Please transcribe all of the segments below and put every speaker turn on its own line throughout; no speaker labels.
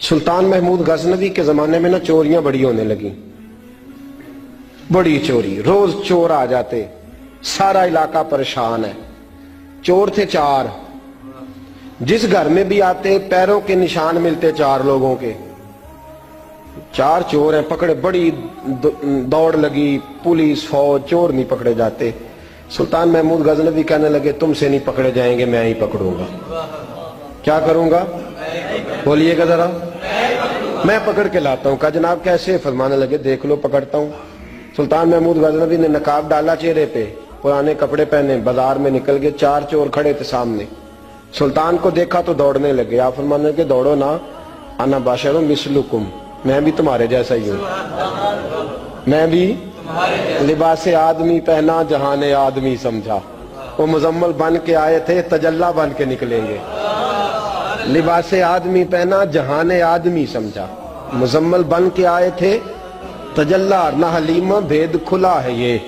सुल्तान महमूद गजनवी के जमाने में ना चोरियां बड़ी होने लगी, बड़ी चोरी, रोज चोर आ जाते, सारा इलाका परेशान है। चोर थे 4, जिस घर में भी आते पैरों के निशान मिलते 4 लोगों के। 4 चोर हैं, पकड़े, बड़ी दौड़ लगी, पुलिस फौज, चोर नहीं पकड़े जाते। सुल्तान महमूद गजनवी कहने लगे तुमसे नहीं पकड़े जाएंगे, मैं ही पकड़ूंगा। क्या करूंगा? बोलिएगा जरा। मैं पकड़ के लाता हूं। कहा जनाब कैसे? फरमाने लगे देख लो पकड़ता हूं। सुल्तान महमूद गजनवी ने नकाब डाला चेहरे पे, पुराने कपड़े पहने, बाजार में निकल गए। 4 चोर खड़े थे सामने। सुल्तान को देखा तो दौड़ने लगे। आप फरमाने लगे दौड़ो ना, अना बाशरुम मिसलुकुम, मैं भी तुम्हारे जैसा ही हूं, मैं भी लिबासे आदमी पहना जहाने आदमी समझा। वो मुजम्मल बन के आए थे, तजल्ला बन के निकलेंगे। लिबासे आदमी पहना जहाने आदमी समझा, मुजम्मल बन के आए थे, तजल्ला। न हलीमा भेद खुला है ये,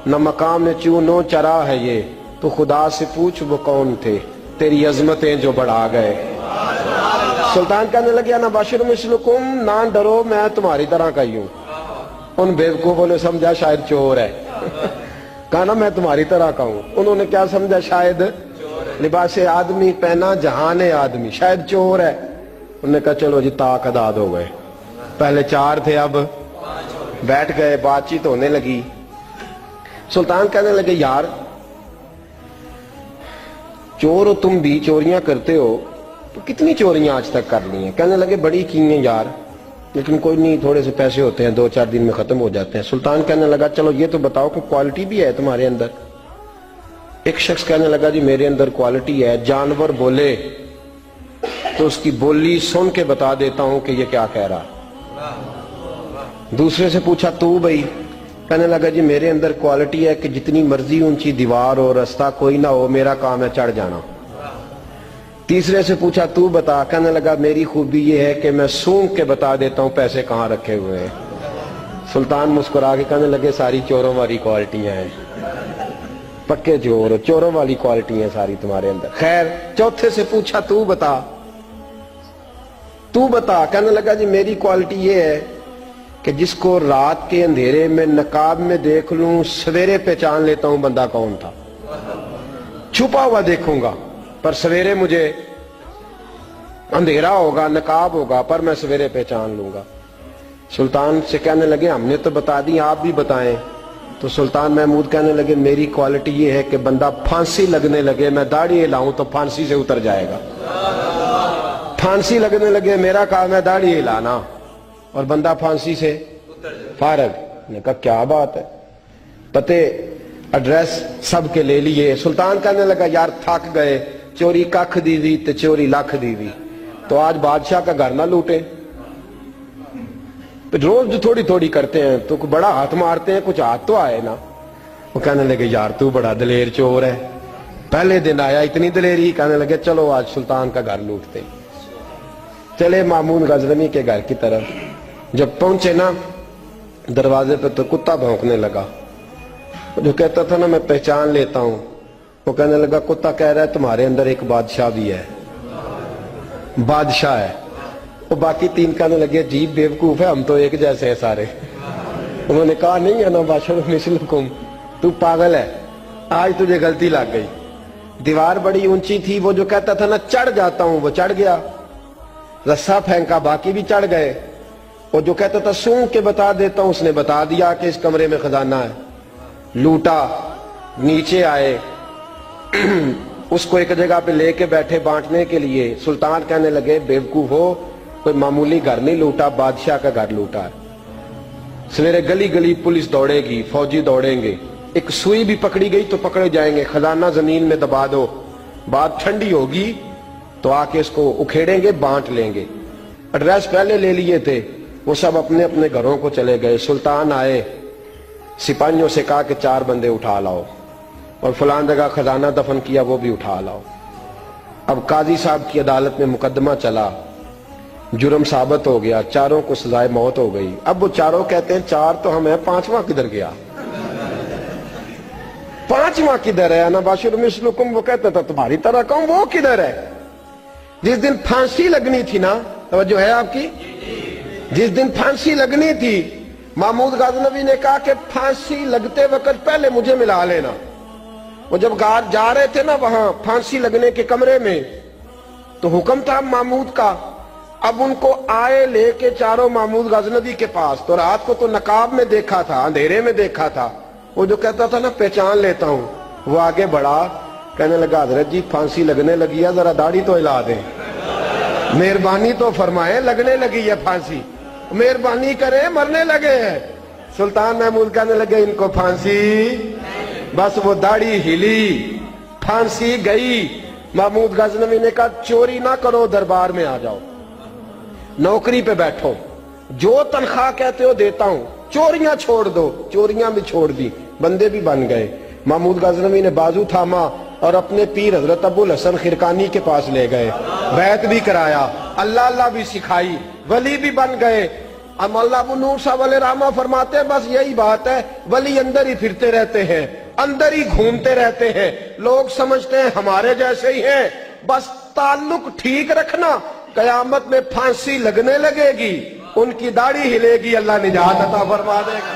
न मकाम चूनो चरा है ये, तो खुदा से पूछ वो कौन थे, तेरी अजमतें जो बढ़ा गए। सुल्तान कहने लगे ना बाशिर मिसलुकुम, ना डरो मैं तुम्हारी तरह का ही हूं। उन बेवकूफों ने समझा शायद चोर है। कहा ना मैं तुम्हारी तरह का हूं। उन्होंने क्या समझा? शायद लिबासे आदमी पहना जहाने आदमी, शायद चोर है। उन्होंने कहा चलो जी ताक अदाद हो गए। पहले 4 थे, अब बैठ गए, बातचीत होने लगी। सुल्तान कहने लगे यार चोर हो तुम भी, चोरियां करते हो, तो कितनी चोरियां आज तक कर ली हैं? कहने लगे बड़ी की हैं यार, लेकिन कोई नहीं, थोड़े से पैसे होते हैं, 2-4 दिन में खत्म हो जाते हैं। सुल्तान कहने लगा चलो ये तो बताओ कि क्वालिटी भी है तुम्हारे अंदर। एक शख्स कहने लगा जी मेरे अंदर क्वालिटी है, जानवर बोले तो उसकी बोली सुन के बता देता हूं कि ये क्या कह रहा। दूसरे से पूछा तू भाई? कहने लगा जी मेरे अंदर क्वालिटी है कि जितनी मर्जी ऊंची दीवार हो, रास्ता कोई ना हो, मेरा काम है चढ़ जाना। तीसरे से पूछा तू बता? कहने लगा मेरी खूबी ये है कि मैं सूंघ के बता देता हूं पैसे कहां रखे हुए हैं। सुल्तान मुस्कुरा के कहने लगे सारी चोरों वाली क्वालिटियां हैं, पक्के चोर, चोरों वाली क्वालिटी है सारी तुम्हारे अंदर। खैर चौथे से पूछा तू बता, तू बता? कहने लगा जी मेरी क्वालिटी ये है कि जिसको रात के अंधेरे में नकाब में देख लूं, सवेरे पहचान लेता हूं बंदा कौन था। छुपा हुआ देखूंगा पर सवेरे मुझे, अंधेरा होगा, नकाब होगा, पर मैं सवेरे पहचान लूंगा। सुल्तान से कहने लगे हमने तो बता दी, आप भी बताएं। तो सुल्तान महमूद कहने लगे मेरी क्वालिटी ये है कि बंदा फांसी लगने लगे, मैं दाढ़ी हिलाऊं तो फांसी से उतर जाएगा। फांसी लगने लगे, मेरा काम है दाढ़ी हिलाना, और बंदा फांसी से फारग। ने कहा क्या बात है, पते एड्रेस सबके ले लिए। सुल्तान कहने लगा यार थक गए, चोरी कख दी हुई तो चोरी लख दी हुई, तो आज बादशाह का घर ना लूटे। रोज जो थोड़ी थोड़ी करते हैं तो बड़ा हाथ मारते हैं, कुछ हाथ तो आए ना। वो कहने लगे यार तू बड़ा दलेर चोर है, पहले दिन आया इतनी दलेरी। कहने लगे चलो आज सुल्तान का घर लूटते। चले महमूद गजनवी के घर की तरफ। जब पहुंचे ना दरवाजे पे तो कुत्ता भौंकने लगा। जो कहता था ना मैं पहचान लेता हूं, वो कहने लगा कुत्ता कह रहा है तुम्हारे अंदर एक बादशाह भी है, बादशाह है। वो बाकी 3 कहने लगे अजीब बेवकूफ है, हम तो एक जैसे हैं सारे। उन्होंने कहा नहीं है ना बादशाह मिसलुकुम, तू पागल है, आज तुझे गलती लग गई। दीवार बड़ी ऊंची थी, वो जो कहता था ना चढ़ जाता हूं वो चढ़ गया, रस्सा फेंका बाकी भी चढ़ गए। वो जो कहता था सूंघ के बता देता हूं, उसने बता दिया कि इस कमरे में खजाना है। लूटा, नीचे आए, उसको एक जगह पे लेके बैठे बांटने के लिए। सुल्तान कहने लगे बेवकूफ हो, कोई मामूली घर नहीं लूटा, बादशाह का घर लूटा है। सवेरे गली गली पुलिस दौड़ेगी, फौजी दौड़ेंगे, एक सुई भी पकड़ी गई तो पकड़े जाएंगे, खजाना जमीन में दबा दो, बात ठंडी होगी तो आके इसको उखेड़ेंगे, बांट लेंगे। एड्रेस पहले ले लिए थे, वो सब अपने अपने घरों को चले गए। सुल्तान आए, सिपाहियों से कहा कि 4 बंदे उठा लाओ, और फलान जगह खजाना दफन किया वो भी उठा लाओ। अब काजी साहब की अदालत में मुकदमा चला, जुर्म साबित हो गया, 4 को सजाए मौत हो गई। अब वो 4 कहते हैं 4 तो हम है, 5वां किधर गया? 5वां किधर है? अना बाशिर मिसलुकुम, वो कहता था तुम्हारी तरह कहूं, वो किधर है? जिस दिन फांसी लगनी थी ना, توجہ ہے آپ کی؟ جس دن پھانسی لگنی تھی محمود غزنوی نے کہا کہ پھانسی لگتے وقت پہلے مجھے ملا لینا. وہ جب جا رہے تھے نا وہاں پھانسی لگنے کے کمرے میں تو حکم تھا محمود کا. اب ان کو آئے لے کے چاروں محمود غزنوی کے پاس. تو رات کو تو نقاب میں دیکھا تھا, اندھیرے میں دیکھا تھا. وہ جو کہتا تھا نا پہچان لیتا ہوں, وہ آگے بڑھا کہنے لگا حضرت جی پھانسی لگنے لگی ہے, ذرا داڑھی تو ہلا دیں, مہربانی تو فرمائیں, لگنے لگی ہے پھانسی, مہربانی کریں, مرنے لگے ہیں. سلطان محمود کہنے لگے ان کو پھانسی, بس وہ داڑھی ہلی, پھانسی گئی. محمود غزنوی نے کہا چوری نہ کرو, دربار میں آ جاؤ, نوکری پہ بیٹھو, جو تنخواہ کہتے ہو دیتا ہوں, چوریاں چھوڑ دو. چوریاں بھی چھوڑ دی, بندے بھی بن گئے. محمود غزنوی نے بازو تھاما اور اپنے پیر حضرت ابو الحسن خرقانی کے پاس لے گئے, بیعت بھی کرایا, اللہ اللہ بھی سکھائی, ولی بھی بن گئے. مولانا ابو نور صاحب علیہ رحمہ فرماتے ہیں بس یہی بات ہے, ولی اندر ہی پھرتے رہتے ہیں, اندر ہی گھومتے رہتے ہیں, لوگ سمجھتے ہیں ہمارے جیسے ہی ہیں, بس تعلق ٹھیک رکھنا, قیامت میں پھانسی لگنے لگے گی, ان کی داڑھی ہلے گی, اللہ نجات عطا فرما دے گا.